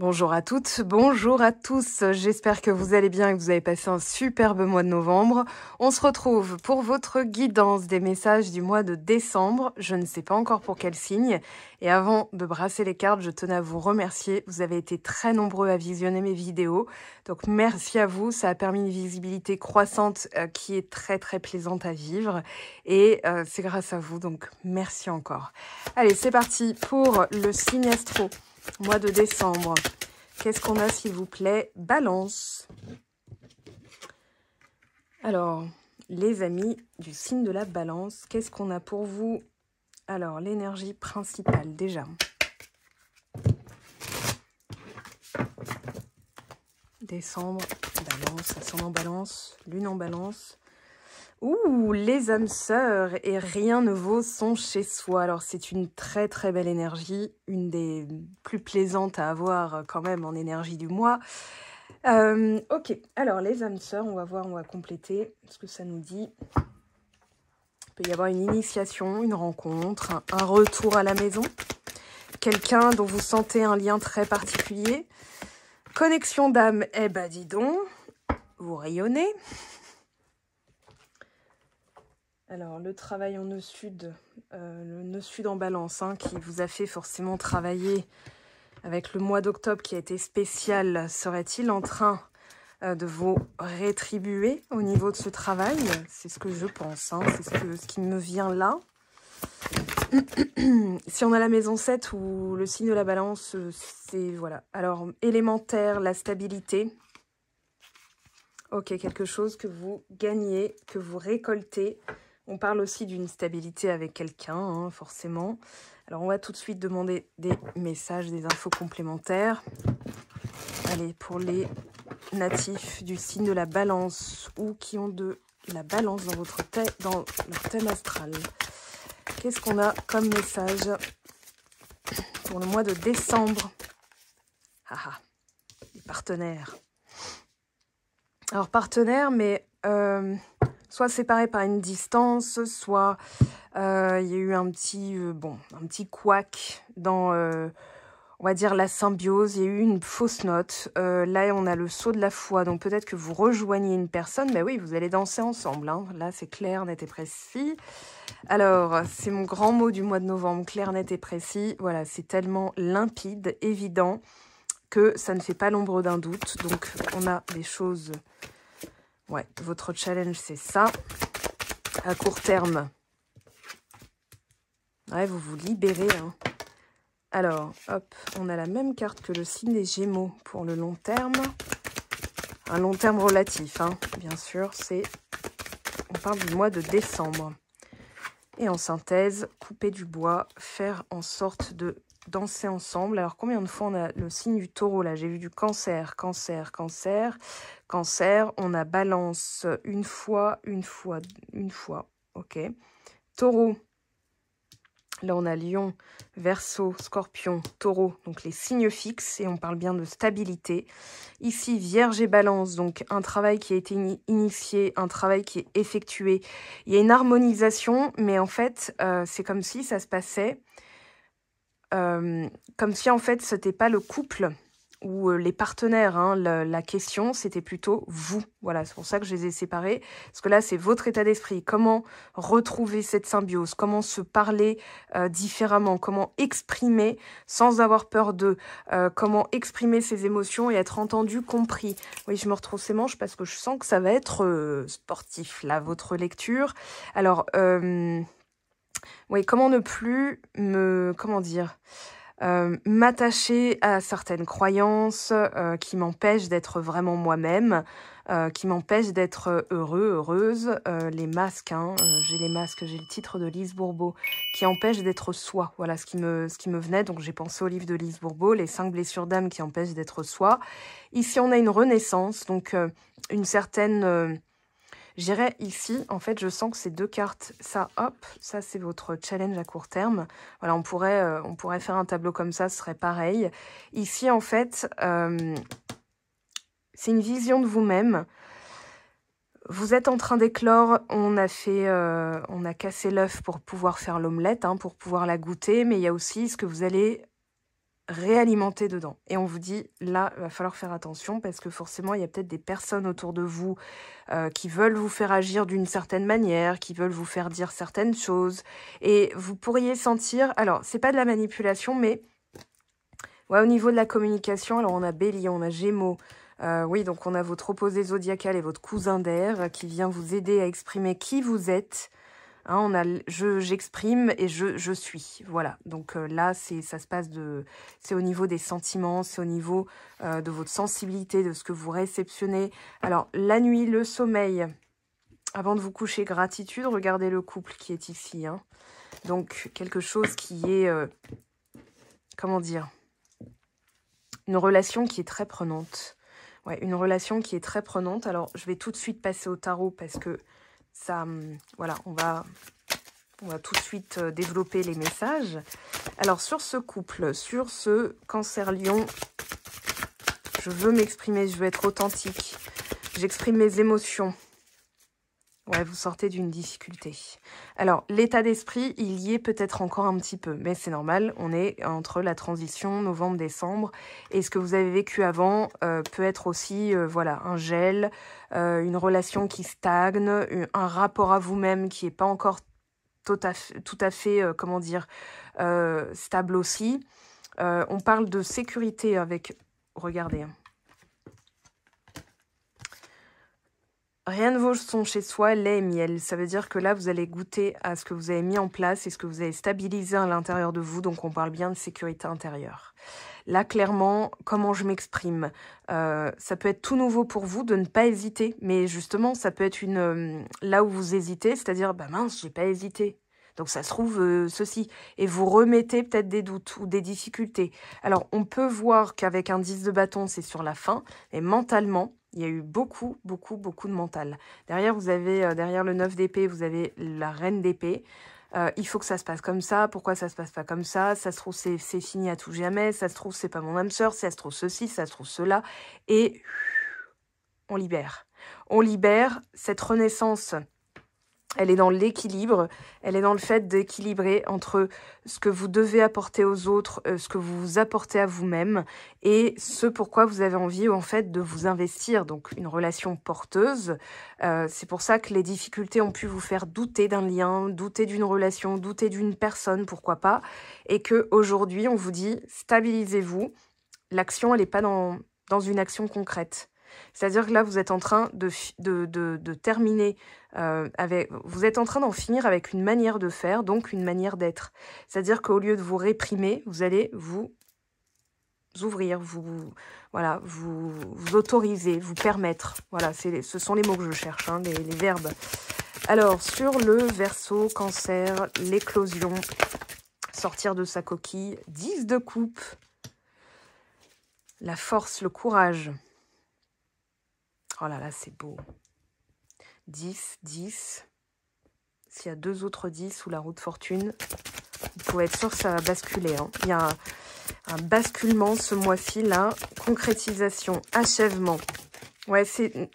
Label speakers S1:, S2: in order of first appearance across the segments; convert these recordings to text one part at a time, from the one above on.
S1: Bonjour à toutes, bonjour à tous. J'espère que vous allez bien et que vous avez passé un superbe mois de novembre. On se retrouve pour votre guidance des messages du mois de décembre. Je ne sais pas encore pour quel signe. Et avant de brasser les cartes, je tenais à vous remercier. Vous avez été très nombreux à visionner mes vidéos. Donc merci à vous. Ça a permis une visibilité croissante qui est très très plaisante à vivre. Et c'est grâce à vous. Donc merci encore. Allez, c'est parti pour le signe astro. Mois de décembre. Qu'est-ce qu'on a, s'il vous plaît? Balance. Alors, les amis du signe de la balance, qu'est-ce qu'on a pour vous? Alors, l'énergie principale, déjà. Décembre, balance, ascendant balance, lune en balance. Ouh, les âmes sœurs, et rien ne vaut son chez soi. Alors, c'est une très très belle énergie, une des plus plaisantes à avoir quand même en énergie du mois. Ok, alors les âmes sœurs, on va voir, on va compléter ce que ça nous dit. Il peut y avoir une initiation, une rencontre, un retour à la maison. Quelqu'un dont vous sentez un lien très particulier. Connexion d'âme, eh ben dis donc, vous rayonnez. Alors, le travail en nœud sud, le nœud sud en balance, hein, qui vous a fait forcément travailler avec le mois d'octobre qui a été spécial, serait-il en train de vous rétribuer au niveau de ce travail? C'est ce que je pense, hein, c'est ce qui me vient là. Si on a la maison 7 ou le signe de la balance, c'est, voilà. Alors, élémentaire, la stabilité. Ok, quelque chose que vous gagnez, que vous récoltez. On parle aussi d'une stabilité avec quelqu'un, hein, forcément. Alors, on va tout de suite demander des messages, des infos complémentaires. Allez, pour les natifs du signe de la balance ou qui ont de la balance dans leur thème astral. Qu'est-ce qu'on a comme message pour le mois de décembre? Les partenaires. Alors, partenaires, mais soit séparés par une distance, soit il y a eu un petit couac dans, on va dire, la symbiose. Il y a eu une fausse note. Là, on a le saut de la foi. Donc, peut-être que vous rejoignez une personne. Mais oui, vous allez danser ensemble. Hein. Là, c'est clair, net et précis. Alors, c'est mon grand mot du mois de novembre. Clair, net et précis. Voilà, c'est tellement limpide, évident, que ça ne fait pas l'ombre d'un doute. Donc, on a des choses... Ouais, votre challenge, c'est ça. À court terme, ouais, vous vous libérez. Hein. Alors, hop, on a la même carte que le signe des Gémeaux pour le long terme. Un long terme relatif, hein, bien sûr, c'est... On parle du mois de décembre. Et en synthèse, couper du bois, faire en sorte de danser ensemble. Alors, combien de fois on a le signe du taureau, là? J'ai vu du cancer, cancer, cancer... Cancer, on a balance une fois. Ok. Taureau, là on a lion, verseau, scorpion, taureau, donc les signes fixes et on parle bien de stabilité. Ici, vierge et balance, donc un travail qui a été initié, un travail qui est effectué. Il y a une harmonisation, mais en fait, c'est comme si ça se passait, comme si en fait, c'était pas le couple ou les partenaires, hein, la question, c'était plutôt vous. Voilà, c'est pour ça que je les ai séparés. Parce que là, c'est votre état d'esprit. Comment retrouver cette symbiose? Comment se parler différemment? Comment exprimer sans avoir peur d'eux? Comment exprimer ses émotions et être entendu, compris? Oui, je me retrouve ces manches parce que je sens que ça va être sportif, là, votre lecture. Alors, oui, comment ne plus me... Comment dire m'attacher à certaines croyances qui m'empêchent d'être vraiment moi-même, qui m'empêchent d'être heureux, heureuse. Les masques, hein, j'ai les masques, j'ai le titre de Lise Bourbeau, qui empêchent d'être soi. Voilà ce qui me venait, donc j'ai pensé au livre de Lise Bourbeau, Les 5 blessures d'âme qui empêchent d'être soi. Ici, on a une renaissance, donc une certaine... J'irais ici, en fait, je sens que ces deux cartes, ça, hop, ça c'est votre challenge à court terme. Voilà, on pourrait faire un tableau comme ça, ce serait pareil. Ici, en fait, c'est une vision de vous-même. Vous êtes en train d'éclore, on a cassé l'œuf pour pouvoir faire l'omelette, hein, pour pouvoir la goûter, mais il y a aussi ce que vous allez réalimenter dedans. Et on vous dit, là, il va falloir faire attention parce que forcément, il y a peut-être des personnes autour de vous qui veulent vous faire agir d'une certaine manière, qui veulent vous faire dire certaines choses. Et vous pourriez sentir, alors, c'est pas de la manipulation, mais ouais, au niveau de la communication, alors on a Bélier, on a Gémeaux. Oui, donc on a votre opposé zodiacal et votre cousin d'air qui vient vous aider à exprimer qui vous êtes. Hein, on a j'exprime et je suis. Voilà. Donc là, ça se passe c'est au niveau des sentiments, c'est au niveau de votre sensibilité, de ce que vous réceptionnez. Alors, la nuit, le sommeil. Avant de vous coucher, gratitude. Regardez le couple qui est ici. Hein. Donc, quelque chose qui est... comment dire? Une relation qui est très prenante. Ouais, une relation qui est très prenante. Alors, je vais tout de suite passer au tarot parce que ça, voilà, on va tout de suite développer les messages. Alors, sur ce couple, sur ce Cancer-Lion, je veux m'exprimer, je veux être authentique. J'exprime mes émotions. Ouais, vous sortez d'une difficulté. Alors, l'état d'esprit, il y est peut-être encore un petit peu, mais c'est normal. On est entre la transition novembre-décembre. Et ce que vous avez vécu avant peut être aussi, voilà, un gel, une relation qui stagne, un rapport à vous-même qui n'est pas encore tout à fait comment dire, stable aussi. On parle de sécurité avec... Regardez, hein. Rien ne vaut son chez soi, lait et miel. Ça veut dire que là, vous allez goûter à ce que vous avez mis en place et ce que vous avez stabilisé à l'intérieur de vous. Donc, on parle bien de sécurité intérieure. Là, clairement, comment je m'exprime, ça peut être tout nouveau pour vous de ne pas hésiter. Mais justement, ça peut être là où vous hésitez, c'est-à-dire, bah mince, j'ai pas hésité. Donc, ça se trouve ceci. Et vous remettez peut-être des doutes ou des difficultés. Alors, on peut voir qu'avec un 10 de bâton, c'est sur la fin. Et mentalement, il y a eu beaucoup de mental. Derrière, vous avez, derrière le 9 d'épée, vous avez la reine d'épée. Il faut que ça se passe comme ça. Pourquoi ça se passe pas comme ça? Ça se trouve, c'est fini à tout jamais. Ça se trouve, c'est pas mon âme sœur. Ça se trouve ceci, ça se trouve cela. Et on libère. On libère cette renaissance. Elle est dans l'équilibre, elle est dans le fait d'équilibrer entre ce que vous devez apporter aux autres, ce que vous vous apportez à vous-même et ce pourquoi vous avez envie en fait de vous investir. Donc une relation porteuse, c'est pour ça que les difficultés ont pu vous faire douter d'un lien, douter d'une relation, douter d'une personne, pourquoi pas. Et qu'aujourd'hui on vous dit stabilisez-vous, l'action elle n'est pas dans une action concrète. C'est-à-dire que là, vous êtes en train de terminer vous êtes en train d'en finir avec une manière de faire, donc une manière d'être. C'est-à-dire qu'au lieu de vous réprimer, vous allez vous ouvrir, voilà, vous autoriser, vous permettre. Voilà, ce sont les mots que je cherche, hein, les verbes. Alors, sur le Verseau, Cancer, l'éclosion, sortir de sa coquille, 10 de coupe, la force, le courage. Oh là là, c'est beau. 10, 10. S'il y a 2 autres 10 sous la roue de fortune, vous pouvez être sûr que ça va basculer. Hein. Il y a un basculement ce mois-ci, là. Concrétisation, achèvement. Ouais, c'est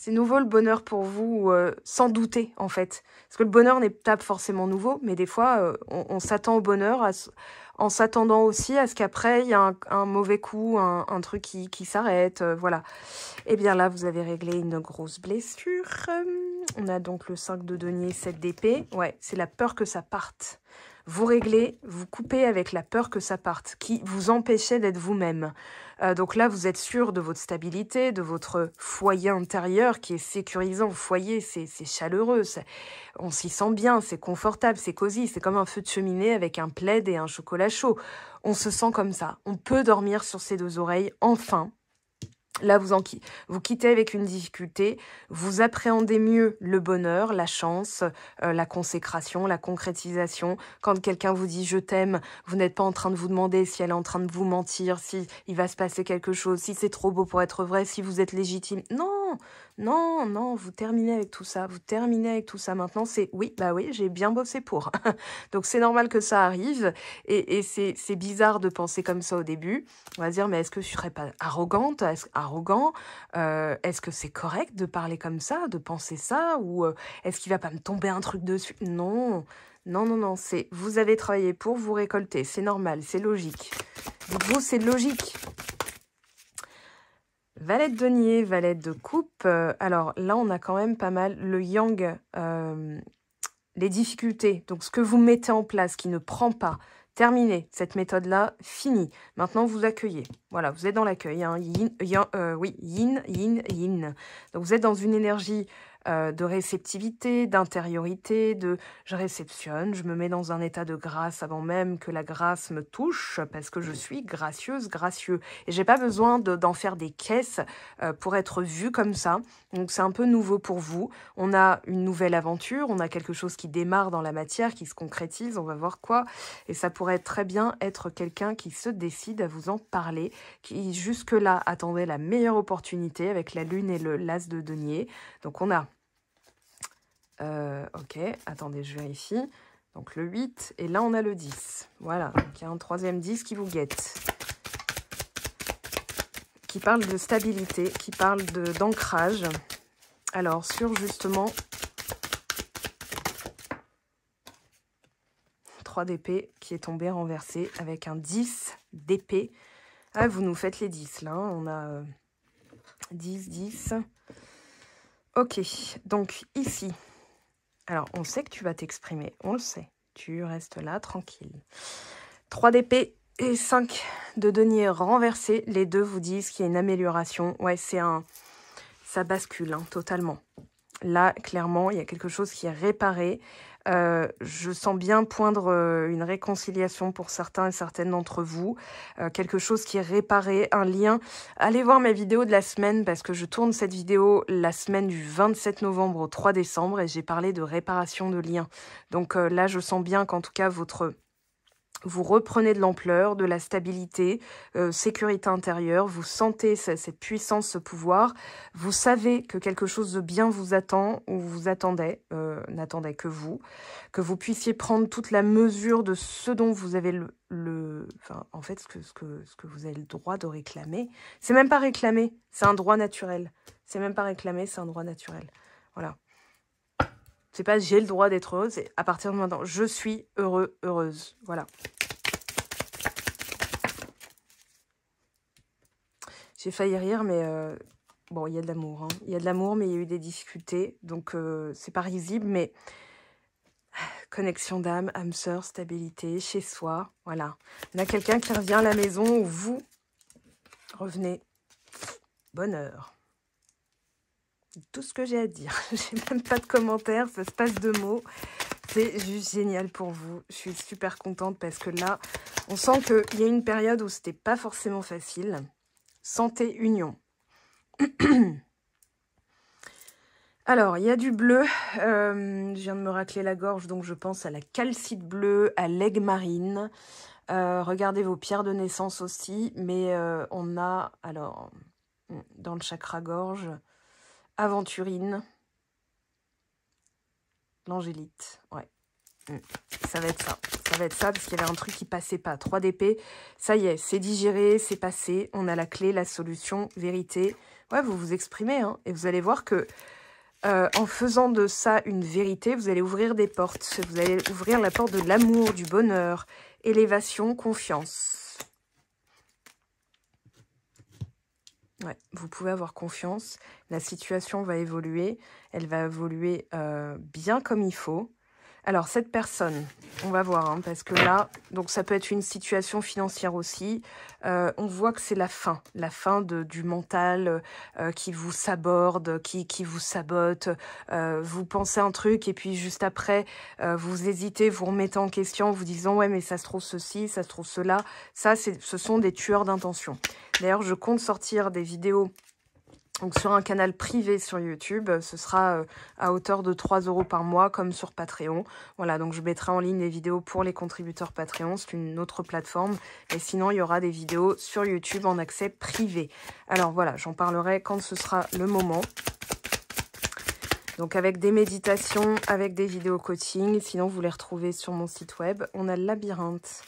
S1: nouveau le bonheur pour vous, sans douter, en fait. Parce que le bonheur n'est pas forcément nouveau, mais des fois, on s'attend au bonheur en s'attendant aussi à ce qu'après, il y a un mauvais coup, un truc qui s'arrête, voilà. Et bien là, vous avez réglé une grosse blessure. On a donc le 5 de denier, 7 d'épée. Ouais, c'est la peur que ça parte. Vous réglez, vous coupez avec la peur que ça parte, qui vous empêchait d'être vous-même. Donc là, vous êtes sûr de votre stabilité, de votre foyer intérieur qui est sécurisant. Foyer, c'est chaleureux, on s'y sent bien, c'est confortable, c'est cosy, c'est comme un feu de cheminée avec un plaid et un chocolat chaud. On se sent comme ça. On peut dormir sur ses 2 oreilles, enfin. Là, vous quittez avec une difficulté, vous appréhendez mieux le bonheur, la chance, la consécration, la concrétisation. Quand quelqu'un vous dit « je t'aime », vous n'êtes pas en train de vous demander si elle est en train de vous mentir, si il va se passer quelque chose, si c'est trop beau pour être vrai, si vous êtes légitime. Non, non, non, vous terminez avec tout ça. Vous terminez avec tout ça. Maintenant, c'est « oui, bah oui, j'ai bien bossé pour ». Donc, c'est normal que ça arrive et c'est bizarre de penser comme ça au début. On va se dire « mais est-ce que je ne serais pas arrogante ?» arrogant, est-ce que c'est correct de parler comme ça, de penser ça, ou est-ce qu'il va pas me tomber un truc dessus? Non, Non, non, non, c'est vous avez travaillé pour vous récolter. C'est normal, c'est logique. Dites-vous, c'est logique. Valet de denier, valet de coupe. Alors là, on a quand même pas mal le yang, les difficultés. Donc, ce que vous mettez en place qui ne prend pas. Terminé. Cette méthode-là, finie. Maintenant, vous accueillez. Voilà, vous êtes dans l'accueil. Hein. Oui, yin, yin, yin. Donc, vous êtes dans une énergie de réceptivité, d'intériorité, de je réceptionne, je me mets dans un état de grâce avant même que la grâce me touche parce que je suis gracieuse, gracieux. Et j'ai pas besoin d'en faire des caisses pour être vue comme ça. Donc c'est un peu nouveau pour vous. On a une nouvelle aventure, on a quelque chose qui démarre dans la matière, qui se concrétise, on va voir quoi. Et ça pourrait très bien être quelqu'un qui se décide à vous en parler, qui jusque-là attendait la meilleure opportunité avec la lune et l'as de denier. Donc on a ok, attendez, je vérifie. Donc le 8, et là on a le 10. Voilà, donc il y a un troisième 10 qui vous guette. Qui parle de stabilité, qui parle d'ancrage. Alors, sur justement 3 d'épée qui est tombé renversé avec un 10 d'épée. Ah, vous nous faites les 10 là, hein. On a 10, 10. Ok, donc ici... Alors, on sait que tu vas t'exprimer, on le sait. Tu restes là, tranquille. 3 d'épée et 5 de denier renversé. Les deux vous disent qu'il y a une amélioration. Ouais, c'est un... Ça bascule, hein, totalement. Là, clairement, il y a quelque chose qui est réparé. Je sens bien poindre une réconciliation pour certains et certaines d'entre vous. Quelque chose qui est réparé, un lien. Allez voir ma vidéo de la semaine parce que je tourne cette vidéo la semaine du 27 novembre au 3 décembre et j'ai parlé de réparation de liens. Donc là, je sens bien qu'en tout cas, vous reprenez de l'ampleur, de la stabilité, sécurité intérieure, vous sentez cette puissance, ce pouvoir, vous savez que quelque chose de bien vous attend ou vous attendait, n'attendait que vous puissiez prendre toute la mesure de ce dont vous avez enfin, en fait, ce que vous avez le droit de réclamer. C'est même pas réclamer, c'est un droit naturel. C'est même pas réclamer, c'est un droit naturel. Voilà. C'est pas j'ai le droit d'être heureuse, c'est à partir de maintenant, je suis heureux, heureuse. Voilà. J'ai failli rire, mais bon, il y a de l'amour. Hein. Il y a de l'amour, mais il y a eu des difficultés. Donc, c'est pas risible, mais connexion d'âme, âme sœur, stabilité, chez soi. Voilà. On a quelqu'un qui revient à la maison où vous revenez. Bonheur. Tout ce que j'ai à dire. J'ai même pas de commentaires, ça se passe de mots. C'est juste génial pour vous. Je suis super contente parce que là, on sent qu'il y a une période où c'était pas forcément facile. Santé, union. Alors, il y a du bleu. Je viens de me racler la gorge, donc je pense à la calcite bleue, à l'aigle marine. Regardez vos pierres de naissance aussi. Mais on a, alors, dans le chakra gorge, aventurine, l'angélite. Ouais. Ça va être ça. Ça va être ça parce qu'il y avait un truc qui passait pas. 3 d'épée. Ça y est, c'est digéré, c'est passé. On a la clé, la solution, vérité. Ouais, vous vous exprimez. Hein, et vous allez voir que en faisant de ça une vérité, vous allez ouvrir des portes. Vous allez ouvrir la porte de l'amour, du bonheur, élévation, confiance. Ouais, vous pouvez avoir confiance. La situation va évoluer. Elle va évoluer bien comme il faut. Alors, cette personne, on va voir, hein, parce que là, donc ça peut être une situation financière aussi. On voit que c'est la fin du mental qui vous saborde, qui vous sabote. Vous pensez un truc et puis juste après, vous hésitez, vous remettez en question en vous disant « Ouais, mais ça se trouve ceci, ça se trouve cela. » Ça, ce sont des tueurs d'intention. D'ailleurs, je compte sortir des vidéos donc sur un canal privé sur YouTube, ce sera à hauteur de 3 € par mois, comme sur Patreon. Voilà, donc je mettrai en ligne des vidéos pour les contributeurs Patreon, c'est une autre plateforme. Et sinon, il y aura des vidéos sur YouTube en accès privé. Alors voilà, j'en parlerai quand ce sera le moment. Donc avec des méditations, avec des vidéos coaching. Sinon, vous les retrouvez sur mon site web. On a le labyrinthe.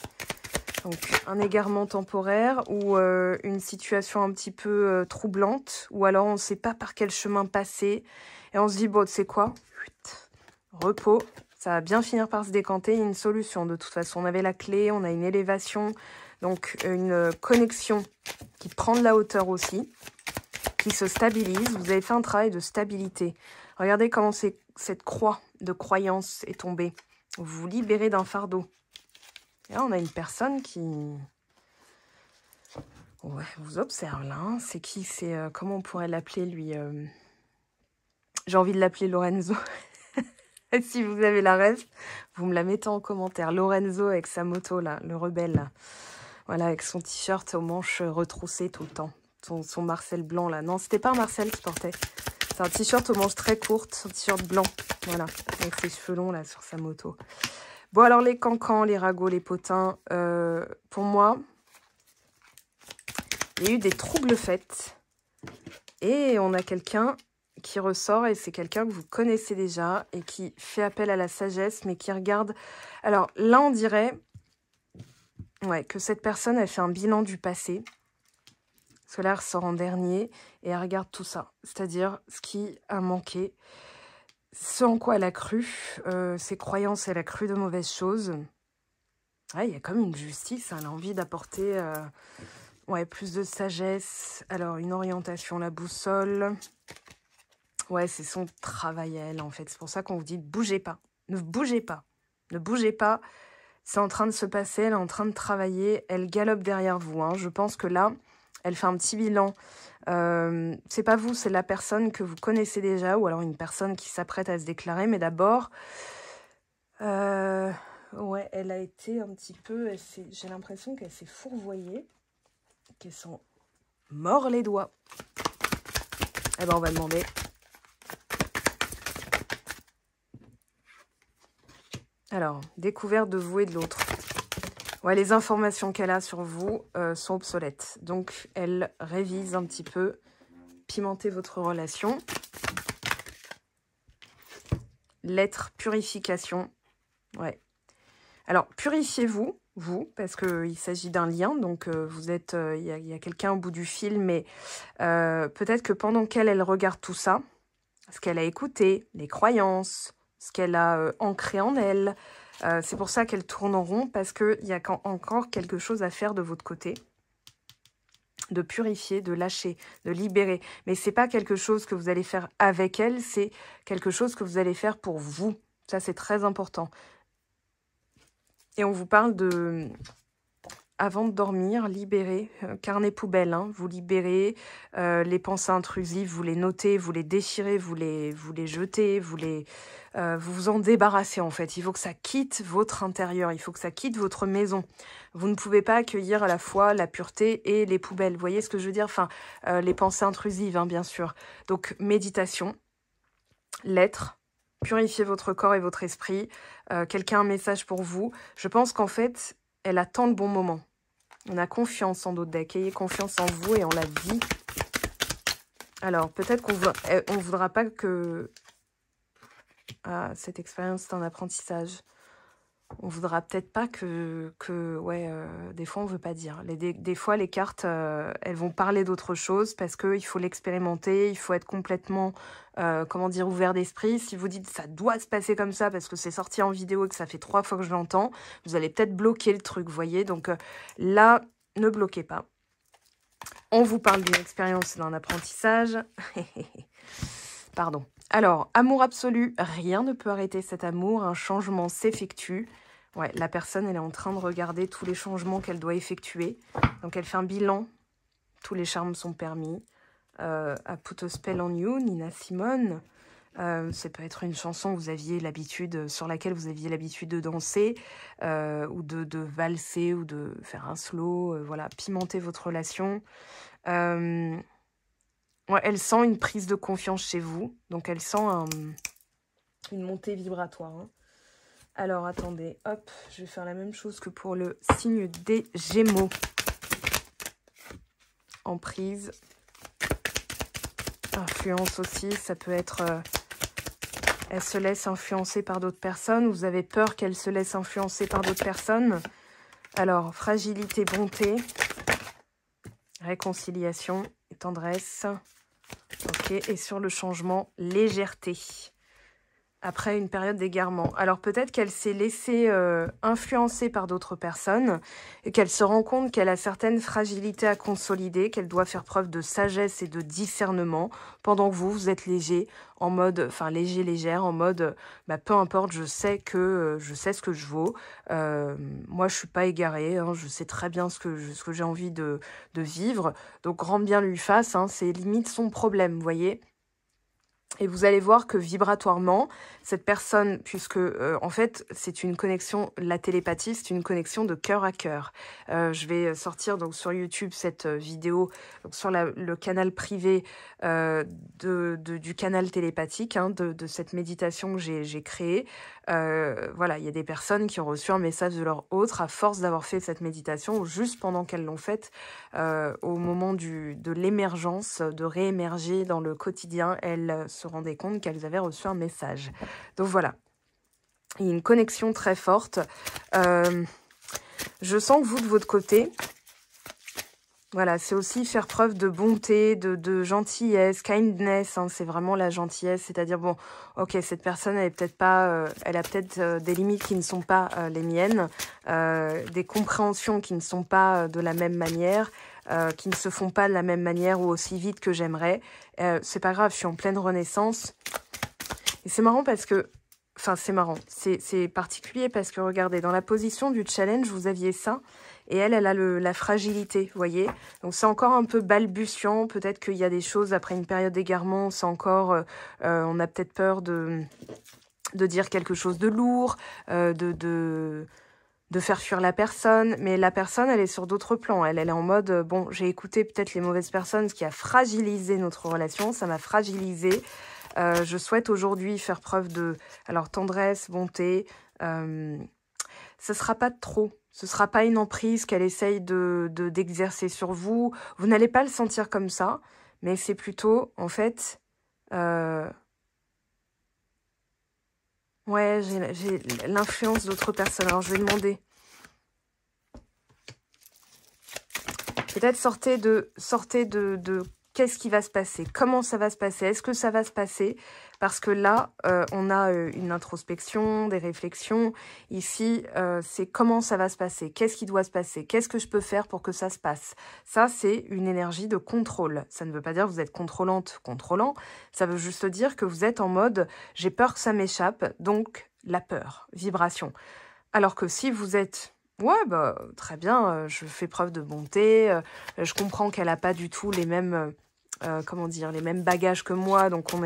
S1: Donc, un égarement temporaire ou une situation un petit peu troublante. Ou alors, on ne sait pas par quel chemin passer. Et on se dit, bon, tu sais quoi? Repos, Ça va bien finir par se décanter, une solution. De toute façon, on avait la clé, on a une élévation, donc une connexion qui prend de la hauteur aussi, qui se stabilise. Vous avez fait un travail de stabilité. Regardez comment cette croix de croyance est tombée. Vous vous libérez d'un fardeau. Et là, on a une personne qui... Ouais, vous observe là. Hein. C'est qui? C'est comment on pourrait l'appeler, lui J'ai envie de l'appeler Lorenzo. Si vous avez la ref, vous me la mettez en commentaire. Lorenzo avec sa moto, là, le rebelle. Là. Voilà, avec son t-shirt aux manches retroussées tout le temps. Son Marcel blanc, là. Non, c'était pas un Marcel qui portait. C'est un t-shirt aux manches très courtes, un t-shirt blanc. Voilà, avec ses cheveux longs, là, sur sa moto. Bon, alors, les cancans, les ragots, les potins, pour moi, il y a eu des troubles faits. Et on a quelqu'un qui ressort, et c'est quelqu'un que vous connaissez déjà, et qui fait appel à la sagesse, mais qui regarde... Alors, là, on dirait ouais, que cette personne, elle fait un bilan du passé. Parce que là, elle ressort en dernier, et elle regarde tout ça. C'est-à-dire ce qui a manqué, ce en quoi elle a cru, ses croyances, elle a cru de mauvaises choses. Ouais, il y a comme une justice, hein, elle a envie d'apporter ouais, plus de sagesse. Alors, une orientation, la boussole. Ouais, c'est son travail à elle, en fait. C'est pour ça qu'on vous dit, ne bougez pas. Ne bougez pas. Ne bougez pas. C'est en train de se passer, elle est en train de travailler. Elle galope derrière vous. Hein. Je pense que là, elle fait un petit bilan. C'est pas vous, c'est la personne que vous connaissez déjà, ou alors une personne qui s'apprête à se déclarer. Mais d'abord, ouais, elle a été un petit peu... J'ai l'impression qu'elle s'est fourvoyée, qu'elle s'en mord les doigts. Eh ben, on va demander... Alors, découverte de vous et de l'autre. Ouais, les informations qu'elle a sur vous sont obsolètes. Donc, elle révise un petit peu, pimenter votre relation. Lettre, purification. Ouais. Alors, purifiez-vous, vous, parce qu'il s'agit d'un lien. Donc, vous êtes, il y a quelqu'un au bout du fil, mais peut-être que pendant qu'elle regarde tout ça, ce qu'elle a écouté, les croyances, ce qu'elle a ancré en elle. C'est pour ça qu'elle tourne en rond, parce qu'il y a encore quelque chose à faire de votre côté. De purifier, de lâcher, de libérer. Mais ce n'est pas quelque chose que vous allez faire avec elle, c'est quelque chose que vous allez faire pour vous. Ça, c'est très important. Et on vous parle de... Avant de dormir, libérer, carnet poubelle, hein, vous libérez les pensées intrusives, vous les notez, vous les déchirez, vous les jetez, vous vous en débarrassez en fait. Il faut que ça quitte votre intérieur, il faut que ça quitte votre maison. Vous ne pouvez pas accueillir à la fois la pureté et les poubelles. Vous voyez ce que je veux dire? Enfin, les pensées intrusives, hein, bien sûr. Donc, méditation, lettres, purifiez votre corps et votre esprit. Quelqu'un a un message pour vous. Je pense qu'en fait, elle attend le bon moment. On a confiance en d'autres decks. Ayez confiance en vous et en la vie. Alors, peut-être qu'on ne voudra pas que... Ah, cette expérience, c'est un apprentissage. On voudra peut-être pas que ouais, des fois, on veut pas dire. Des fois, les cartes, elles vont parler d'autre chose parce qu'il faut l'expérimenter, il faut être complètement, comment dire, ouvert d'esprit. Si vous dites ça doit se passer comme ça parce que c'est sorti en vidéo et que ça fait 3 fois que je l'entends, vous allez peut-être bloquer le truc, vous voyez. Donc là, ne bloquez pas. On vous parle d'une expérience, d'un apprentissage. Pardon. Alors, amour absolu, rien ne peut arrêter cet amour, un changement s'effectue. Ouais, la personne, elle est en train de regarder tous les changements qu'elle doit effectuer. Donc, elle fait un bilan. Tous les charmes sont permis. I Put a Spell on You, Nina Simone. Ça peut être une chanson que vous aviez l'habitude, sur laquelle vous aviez l'habitude de danser, ou de valser, ou de faire un slow. Voilà, pimenter votre relation. Ouais, elle sent une prise de confiance chez vous. Donc, elle sent une montée vibratoire. Hein. Alors, attendez. Hop, je vais faire la même chose que pour le signe des Gémeaux. Emprise. Influence aussi. Ça peut être... elle se laisse influencer par d'autres personnes. Vous avez peur qu'elle se laisse influencer par d'autres personnes. Alors, fragilité, bonté. Réconciliation et tendresse. Ok, et sur le changement, légèreté. après une période d'égarement. Alors peut-être qu'elle s'est laissée influencer par d'autres personnes et qu'elle se rend compte qu'elle a certaines fragilités à consolider, qu'elle doit faire preuve de sagesse et de discernement pendant que vous êtes léger, en mode, enfin léger, légère, en mode, bah, peu importe, je sais ce que je vaux. Moi, je suis pas égarée, hein, je sais très bien ce que j'ai envie de vivre. Donc, grand bien lui fasse, hein, c'est limite son problème, vous voyez. Et vous allez voir que vibratoirement, cette personne, puisque en fait, c'est une connexion, la télépathie, c'est une connexion de cœur à cœur. Je vais sortir donc sur YouTube cette vidéo, donc sur le canal privé du canal télépathique, hein, de cette méditation que j'ai créée. Voilà, il y a des personnes qui ont reçu un message de leur autre à force d'avoir fait cette méditation, ou juste pendant qu'elles l'ont faite, au moment de l'émergence, de réémerger dans le quotidien, elles se rendaient compte qu'elles avaient reçu un message. Donc voilà, il y a une connexion très forte. Je sens que vous, de votre côté, voilà, c'est aussi faire preuve de bonté, de gentillesse, kindness, hein, c'est vraiment la gentillesse, c'est-à-dire, bon, ok, cette personne, elle est peut-être pas, elle a peut-être des limites qui ne sont pas les miennes, des compréhensions qui ne sont pas de la même manière, qui ne se font pas de la même manière ou aussi vite que j'aimerais. C'est pas grave, je suis en pleine renaissance. Et c'est marrant parce que, enfin, c'est marrant, c'est particulier parce que, regardez, dans la position du challenge, vous aviez ça. Et elle a la fragilité, vous voyez. Donc, c'est encore un peu balbutiant. Peut-être qu'il y a des choses, après une période d'égarement, c'est encore... on a peut-être peur de dire quelque chose de lourd, de faire fuir la personne. Mais la personne, elle est sur d'autres plans. Elle est en mode, bon, j'ai écouté peut-être les mauvaises personnes, ce qui a fragilisé notre relation. Ça m'a fragilisé. Je souhaite aujourd'hui faire preuve de tendresse, bonté. Ce sera pas trop. Ce sera pas une emprise qu'elle essaye d'exercer sur vous. Vous n'allez pas le sentir comme ça, mais c'est plutôt, en fait... Ouais, j'ai l'influence d'autres personnes. Alors, je vais demander. Peut-être sortez de qu'est-ce qui va se passer, comment ça va se passer, est-ce que ça va se passer? Parce que là, on a une introspection, des réflexions. Ici, c'est comment ça va se passer, qu'est-ce qui doit se passer, qu'est-ce que je peux faire pour que ça se passe. Ça, c'est une énergie de contrôle. Ça ne veut pas dire que vous êtes contrôlante, contrôlant. Ça veut juste dire que vous êtes en mode, j'ai peur que ça m'échappe, donc la peur, vibration. Alors que si vous êtes... Ouais, bah, très bien, je fais preuve de bonté, je comprends qu'elle n'a pas du tout les mêmes, comment dire, les mêmes bagages que moi, donc on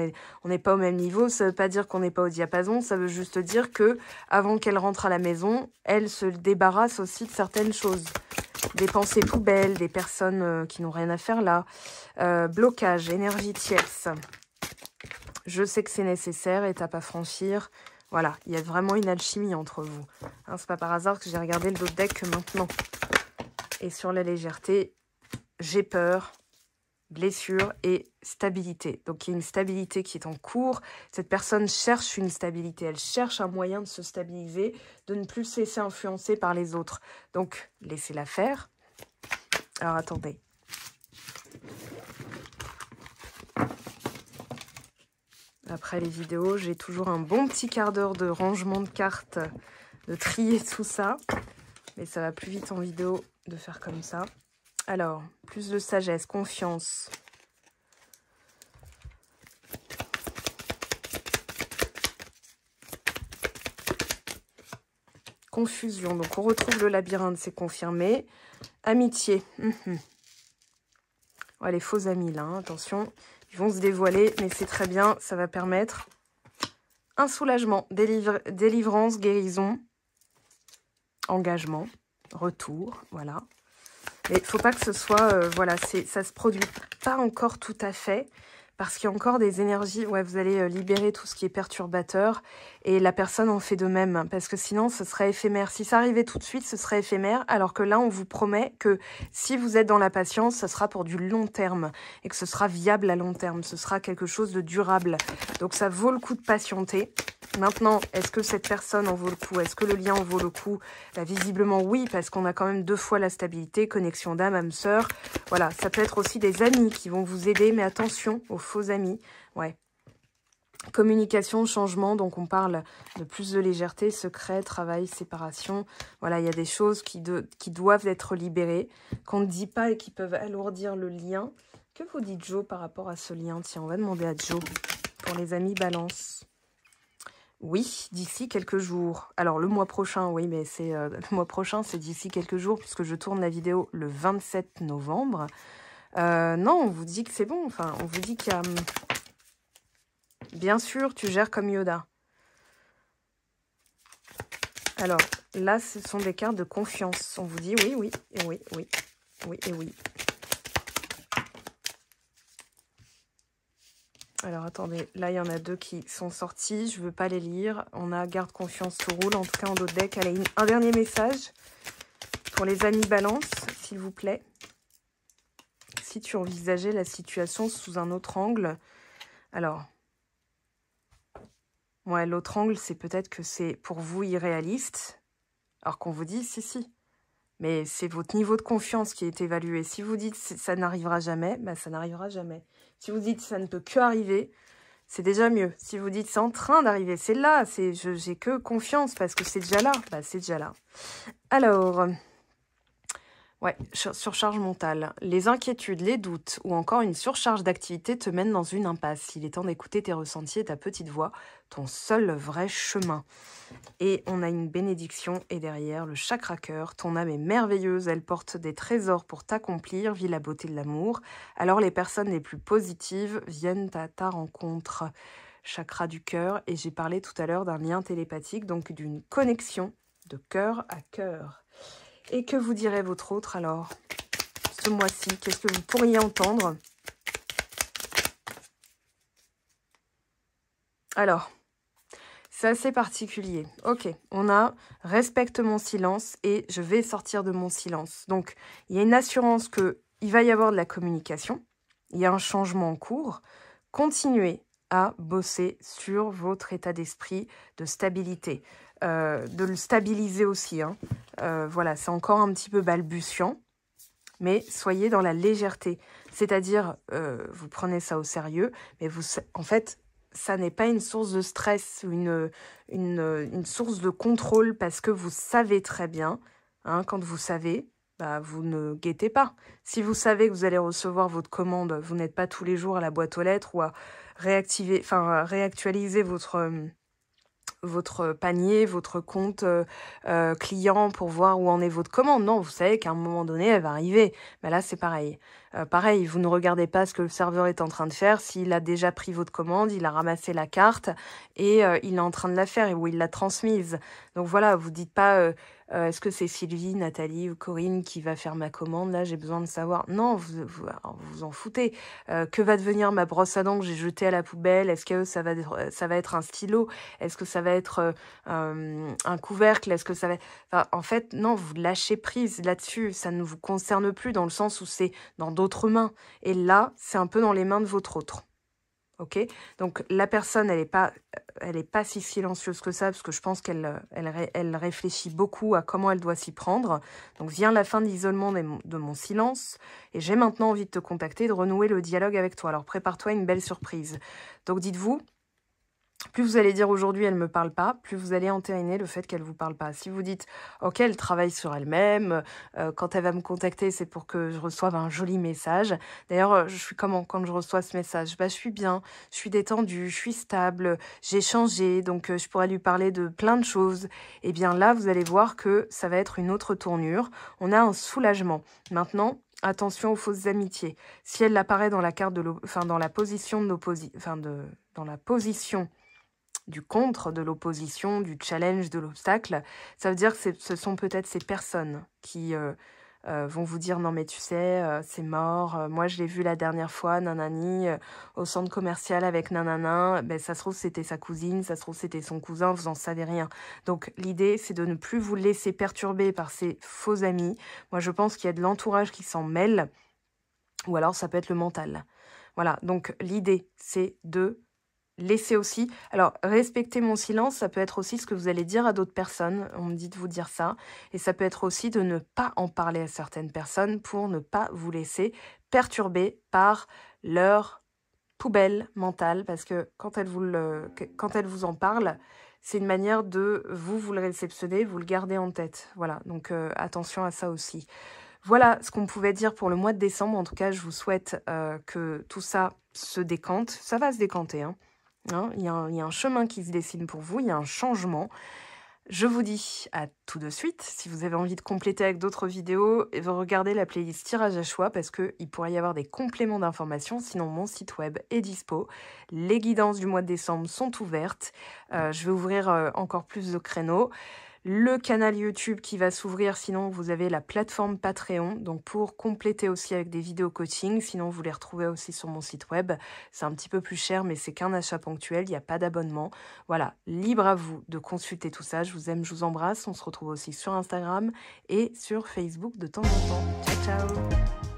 S1: n'est pas au même niveau. Ça ne veut pas dire qu'on n'est pas au diapason, ça veut juste dire que avant qu'elle rentre à la maison, elle se débarrasse aussi de certaines choses. Des pensées poubelles, des personnes qui n'ont rien à faire là. Blocage, énergie tierce. Je sais que c'est nécessaire, étape à franchir. Voilà, il y a vraiment une alchimie entre vous. Hein, c'est pas par hasard que j'ai regardé le d'autres deck que maintenant. Et sur la légèreté, j'ai peur, blessure et stabilité. Donc il y a une stabilité qui est en cours. Cette personne cherche une stabilité. Elle cherche un moyen de se stabiliser, de ne plus se laisser influencer par les autres. Donc laissez-la faire. Alors attendez. Après les vidéos, j'ai toujours un bon petit quart d'heure de rangement de cartes, de trier tout ça. Mais ça va plus vite en vidéo de faire comme ça. Alors, plus de sagesse, confiance. Confusion, donc on retrouve le labyrinthe, c'est confirmé. Amitié. Ouais, les faux amis là, hein, attention. Ils vont se dévoiler, mais c'est très bien, ça va permettre un soulagement, délivrance, guérison, engagement, retour, voilà. Mais il ne faut pas que ce soit, voilà, ça se produit pas encore tout à fait, parce qu'il y a encore des énergies, ouais, vous allez libérer tout ce qui est perturbateur, et la personne en fait de même, parce que sinon, ce serait éphémère. Si ça arrivait tout de suite, ce serait éphémère, alors que là, on vous promet que si vous êtes dans la patience, ce sera pour du long terme, et que ce sera viable à long terme, ce sera quelque chose de durable. Donc, ça vaut le coup de patienter. Maintenant, est-ce que cette personne en vaut le coup? Est-ce que le lien en vaut le coup? Visiblement, oui, parce qu'on a quand même 2 fois la stabilité, connexion d'âme, âme sœur. Voilà, ça peut être aussi des amis qui vont vous aider, mais attention aux faux amis. Ouais. Communication, changement, donc on parle de plus de légèreté, secret, travail, séparation. Voilà, il y a des choses qui doivent être libérées, qu'on ne dit pas et qui peuvent alourdir le lien. Que vous dit Joe par rapport à ce lien? Tiens, on va demander à Joe pour les amis Balance. Oui, d'ici quelques jours. Alors, le mois prochain, oui, mais c'est le mois prochain, c'est d'ici quelques jours, puisque je tourne la vidéo le 27 novembre. Non, on vous dit que c'est bon. Enfin, on vous dit qu'il y a... Bien sûr, tu gères comme Yoda. Alors, là, ce sont des cartes de confiance. On vous dit oui, oui, et oui, oui, oui, et oui. Alors, attendez, là, il y en a 2 qui sont sortis. Je ne veux pas les lire. On a garde confiance tout roule. En tout cas, en d'autres decks, allez, un dernier message pour les amis Balance, s'il vous plaît. Si tu envisageais la situation sous un autre angle. Alors, ouais, l'autre angle, c'est peut-être que c'est pour vous irréaliste. Alors qu'on vous dit, si, si. Mais c'est votre niveau de confiance qui est évalué. Si vous dites ça n'arrivera jamais, bah ça n'arrivera jamais. Si vous dites ça ne peut que arriver, c'est déjà mieux. Si vous dites c'est en train d'arriver, c'est là, j'ai que confiance parce que c'est déjà là, bah c'est déjà là. Alors, ouais, surcharge mentale. Les inquiétudes, les doutes ou encore une surcharge d'activité te mènent dans une impasse. Il est temps d'écouter tes ressentis et ta petite voix, ton seul vrai chemin. Et on a une bénédiction et derrière le chakra cœur. Ton âme est merveilleuse, elle porte des trésors pour t'accomplir, vis la beauté de l'amour. Alors les personnes les plus positives viennent à ta rencontre. Chakra du cœur, et j'ai parlé tout à l'heure d'un lien télépathique, donc d'une connexion de cœur à cœur. Et que vous dirait votre autre alors, ce mois-ci? Qu'est-ce que vous pourriez entendre? Alors, c'est assez particulier. Ok, on a respecte mon silence et je vais sortir de mon silence. Donc, il y a une assurance qu'il va y avoir de la communication. Il y a un changement en cours. Continuez à bosser sur votre état d'esprit de stabilité. De le stabiliser aussi. Hein. Voilà, c'est encore un petit peu balbutiant. Mais soyez dans la légèreté. C'est-à-dire, vous prenez ça au sérieux, mais vous, en fait, ça n'est pas une source de stress ou une source de contrôle parce que vous savez très bien, hein, quand vous savez, bah, vous ne guettez pas. Si vous savez que vous allez recevoir votre commande, vous n'êtes pas tous les jours à la boîte aux lettres ou à réactualiser votre panier, votre compte client pour voir où en est votre commande. Non, vous savez qu'à un moment donné, elle va arriver. Mais là, c'est pareil. Pareil, vous ne regardez pas ce que le serveur est en train de faire. S'il a déjà pris votre commande, il a ramassé la carte et il est en train de la faire ou il l'a transmise. Donc voilà, vous dites pas est-ce que c'est Sylvie, Nathalie ou Corinne qui va faire ma commande? Là, j'ai besoin de savoir. Non, vous en foutez. Que va devenir ma brosse à dents que j'ai jetée à la poubelle? Est-ce que ça va être un stylo? Est-ce que ça va être un couvercle? Est-ce que ça va... Enfin, en fait, non, vous lâchez prise là-dessus. Ça ne vous concerne plus dans le sens où c'est dans d'autres mains. Et là, c'est un peu dans les mains de votre autre. Ok, donc la personne, elle est pas si silencieuse que ça, parce que je pense elle réfléchit beaucoup à comment elle doit s'y prendre. Donc vient la fin de l'isolement de mon silence, et j'ai maintenant envie de te contacter, de renouer le dialogue avec toi. Alors prépare-toi à une belle surprise. Donc dites-vous, plus vous allez dire aujourd'hui elle me parle pas, plus vous allez entériner le fait qu'elle vous parle pas. Si vous dites ok, elle travaille sur elle-même, quand elle va me contacter c'est pour que je reçoive un joli message. D'ailleurs je suis comment quand je reçois ce message? Bah je suis bien, je suis détendue, je suis stable, j'ai changé, donc je pourrais lui parler de plein de choses. Et bien là vous allez voir que ça va être une autre tournure. On a un soulagement. Maintenant, attention aux fausses amitiés. Si elle apparaît dans la carte de dans la position de l'opposition, dans la position du contre, de l'opposition, du challenge, de l'obstacle, ça veut dire que ce sont peut-être ces personnes qui vont vous dire « Non, mais tu sais, c'est mort. Moi, je l'ai vu la dernière fois, nanani, au centre commercial avec nanana. Ben, ça se trouve, c'était sa cousine, ça se trouve, c'était son cousin, vous n'en savez rien. » Donc, l'idée, c'est de ne plus vous laisser perturber par ces faux amis. Moi, je pense qu'il y a de l'entourage qui s'en mêle, ou alors ça peut être le mental. Voilà, donc l'idée, c'est de laissez aussi... Alors, respecter mon silence, ça peut être aussi ce que vous allez dire à d'autres personnes. On me dit de vous dire ça. Et ça peut être aussi de ne pas en parler à certaines personnes pour ne pas vous laisser perturber par leur poubelle mentale, parce que quand elle vous en parle, c'est une manière de vous le réceptionnez, vous le gardez en tête. Voilà, donc attention à ça aussi. Voilà ce qu'on pouvait dire pour le mois de décembre. En tout cas, je vous souhaite que tout ça se décante. Ça va se décanter, hein. Il y a un chemin qui se dessine pour vous, il y a un changement. Je vous dis à tout de suite. Si vous avez envie de compléter avec d'autres vidéos, vous regardez la playlist tirage à choix parce qu'il pourrait y avoir des compléments d'informations. Sinon, mon site web est dispo. Les guidances du mois de décembre sont ouvertes. Je vais ouvrir encore plus de créneaux. Le canal YouTube qui va s'ouvrir, sinon vous avez la plateforme Patreon, donc pour compléter aussi avec des vidéos coaching, sinon vous les retrouvez aussi sur mon site web. C'est un petit peu plus cher, mais c'est qu'un achat ponctuel, il n'y a pas d'abonnement. Voilà, libre à vous de consulter tout ça. Je vous aime, je vous embrasse. On se retrouve aussi sur Instagram et sur Facebook de temps en temps. Ciao, ciao!